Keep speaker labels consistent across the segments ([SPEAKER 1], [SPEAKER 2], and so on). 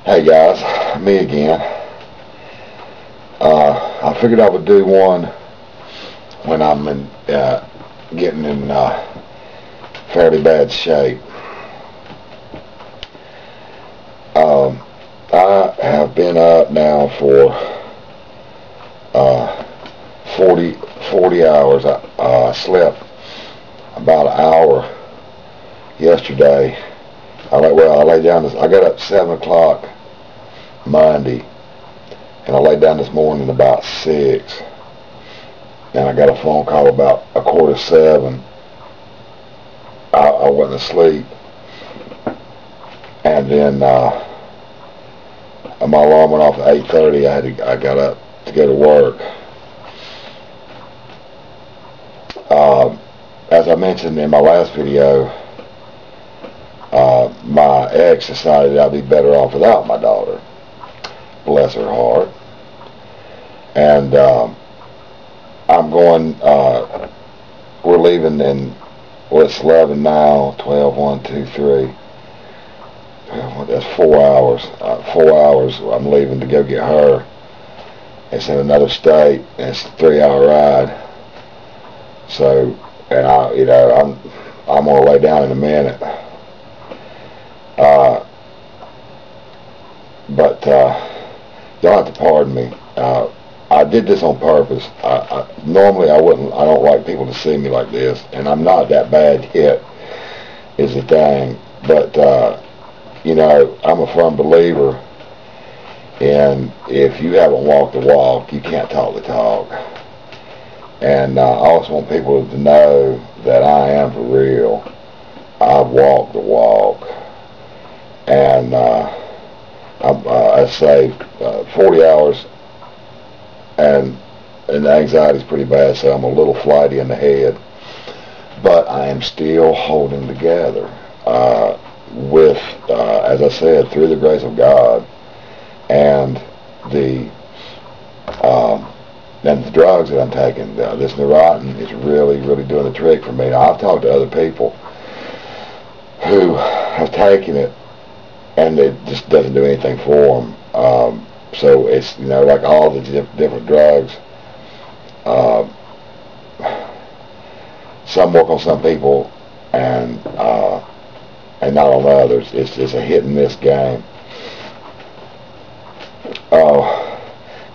[SPEAKER 1] Hey guys, me again. I figured I would do one when I'm getting in fairly bad shape. I have been up now for 40 hours. I slept about an hour yesterday. I laid down I got up 7 o'clock Monday, and I laid down this morning about 6, and I got a phone call about 6:45. I wasn't asleep, and then my alarm went off at 8:30. I got up to go to work. As I mentioned in my last video, my ex decided I'd be better off without my daughter. Bless her heart. And I'm going, we're leaving in, it's 11 now, 12, 1, 2, 3. That's 4 hours. 4 hours I'm leaving to go get her. It's in another state, and it's a 3-hour ride. So, and I'm gonna lay down in a minute. But y'all have to pardon me. I did this on purpose. Normally I don't like people to see me like this, and I'm not that bad yet, is the thing. But I'm a firm believer in, if you haven't walked the walk, you can't talk the talk. And I also want people to know that I am for real. I've walked the walk, and I say 40 hours, and the anxiety's pretty bad, so I'm a little flighty in the head, but I am still holding together with, as I said, through the grace of God, and the drugs that I'm taking. This Neurontin is really doing the trick for me. Now, I've talked to other people who have taken it, and it just doesn't do anything for them. So it's, like all the different drugs, some work on some people and not on others. It's a hit and miss game.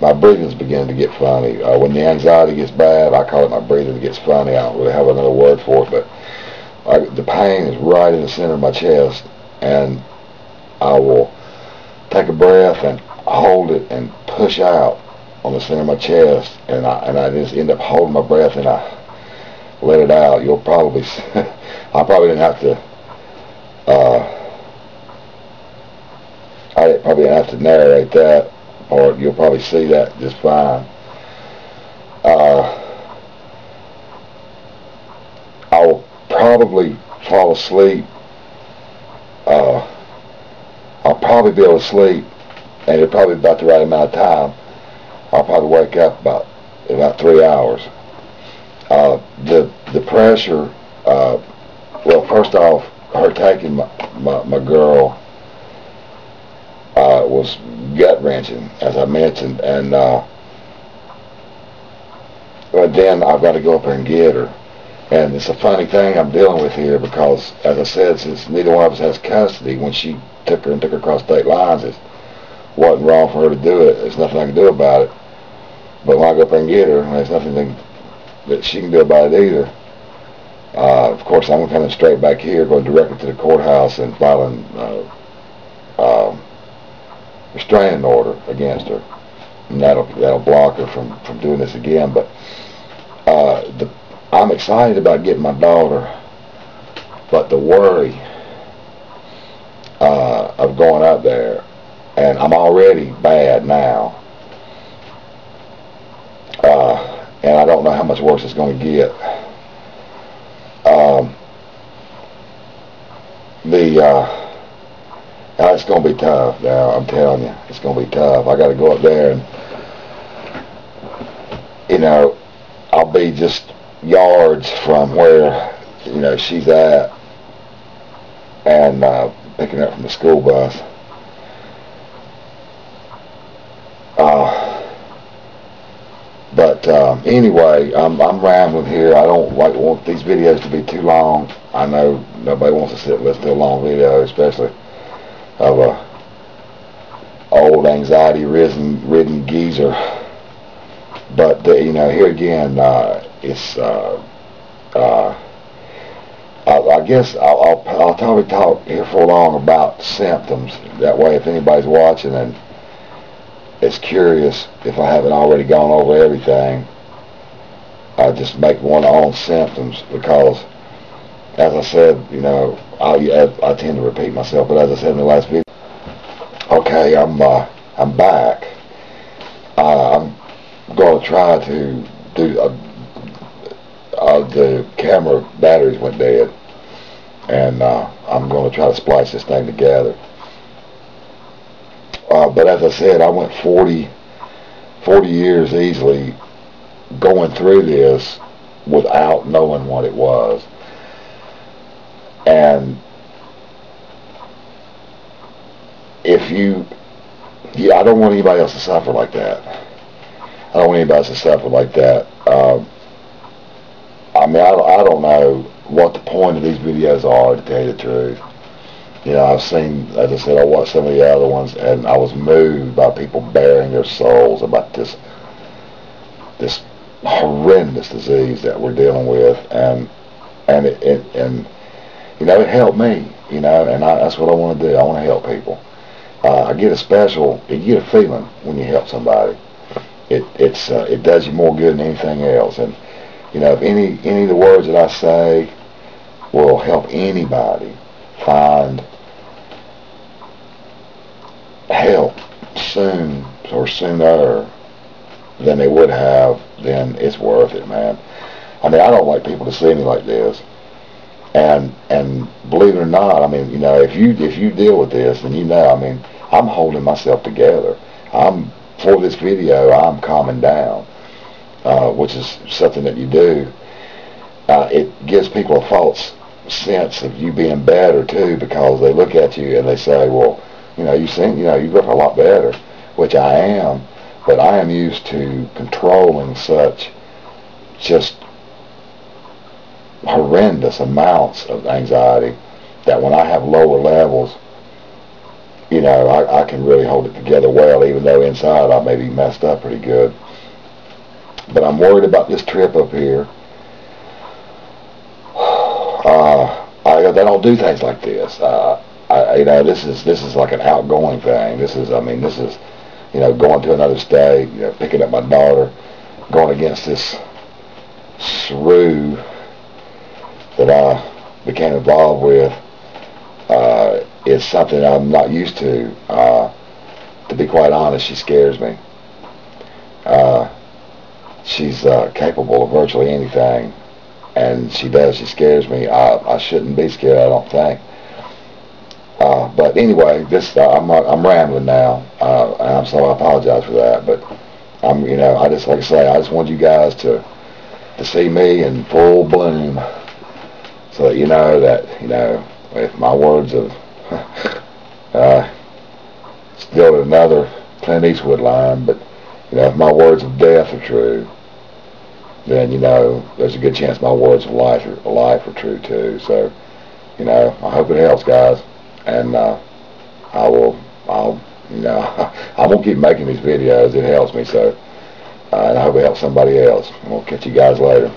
[SPEAKER 1] My breathing's beginning to get funny. When the anxiety gets bad, I call it my breathing gets funny. I don't really have another word for it, but the pain is right in the center of my chest, and I will take a breath and hold it and push out on the center of my chest, and I just end up holding my breath, and I let it out. You'll probably I probably didn't have to I probably didn't have to narrate that, or you'll probably see that just fine. I'll probably fall asleep. I'll probably be able to sleep, and it'll probably be about the right amount of time. I'll probably wake up about 3 hours. The pressure, well, first off, her taking my girl was gut-wrenching, as I mentioned, and but then I've got to go up there and get her. And it's a funny thing I'm dealing with here, because, as I said, since neither one of us has custody, when she took her across state lines, it wasn't wrong for her to do it. There's nothing I can do about it. But when I go up there and get her, there's nothing that she can do about it either. Of course, I'm coming straight back here, going directly to the courthouse and filing restraining order against her, and that'll block her from doing this again. But I'm excited about getting my daughter, but the worry of going up there, and I'm already bad now, and I don't know how much worse it's going to get. It's going to be tough now, I'm telling you. It's going to be tough. I got to go up there, and I'll be just yards from where she's at, and picking her up from the school bus. Anyway, I'm rambling here. I don't want these videos to be too long. I know nobody wants to sit and listen to a long video, especially of a old anxiety-ridden geezer. But you know, here again, it's I guess I'll probably talk here for long about symptoms. That way, if anybody's watching and is curious, if I haven't already gone over everything, I just make one on symptoms, because, as I said, you know, I tend to repeat myself. But as I said in the last video, okay, I'm back. I'm going to try to do the camera batteries went dead, and I'm going to try to splice this thing together. But as I said, I went 40 years easily going through this without knowing what it was. And I don't want anybody else to suffer like that. I don't want anybody else to suffer like that. I mean, I don't know what the point of these videos are, to tell you the truth. You know, I've seen, as I said, I watched some of the other ones, and I was moved by people bearing their souls about this horrendous disease that we're dealing with, and you know, it helped me. You know, and that's what I want to do. I want to help people. I get you get a feeling when you help somebody. It does you more good than anything else. And you know, if any of the words that I say will help anybody find help soon or sooner than they would have, then it's worth it, man. I mean, I don't like people to see me like this. And believe it or not, I mean, you know, if you deal with this, then you know, I mean, I'm holding myself together. For this video, I'm calming down, which is something that you do. It gives people a false sense of you being better too, because they look at you and they say, well, you know, you look a lot better, which I am, but I am used to controlling such just horrendous amounts of anxiety that when I have lower levels, you know, I can really hold it together well, even though inside I may be messed up pretty good. But I'm worried about this trip up here. They don't do things like this. You know, this is like an outgoing thing. This is, you know, going to another state, you know, picking up my daughter, going against this shrew that I became involved with. It's something I'm not used to. To be quite honest, she scares me. She's capable of virtually anything, and she scares me. I shouldn't be scared, I don't think. But anyway, I'm rambling now, and so I apologize for that. But you know, like I say, I just want you guys to see me in full bloom, so that you know if my words of still another Clint Eastwood line, but you know, if my words of death are true, then you know there's a good chance my words of life are true too. So you know, I hope it helps, guys, and I'll you know, I won't keep making these videos. It helps me, so and I hope it helps somebody else. We'll catch you guys later.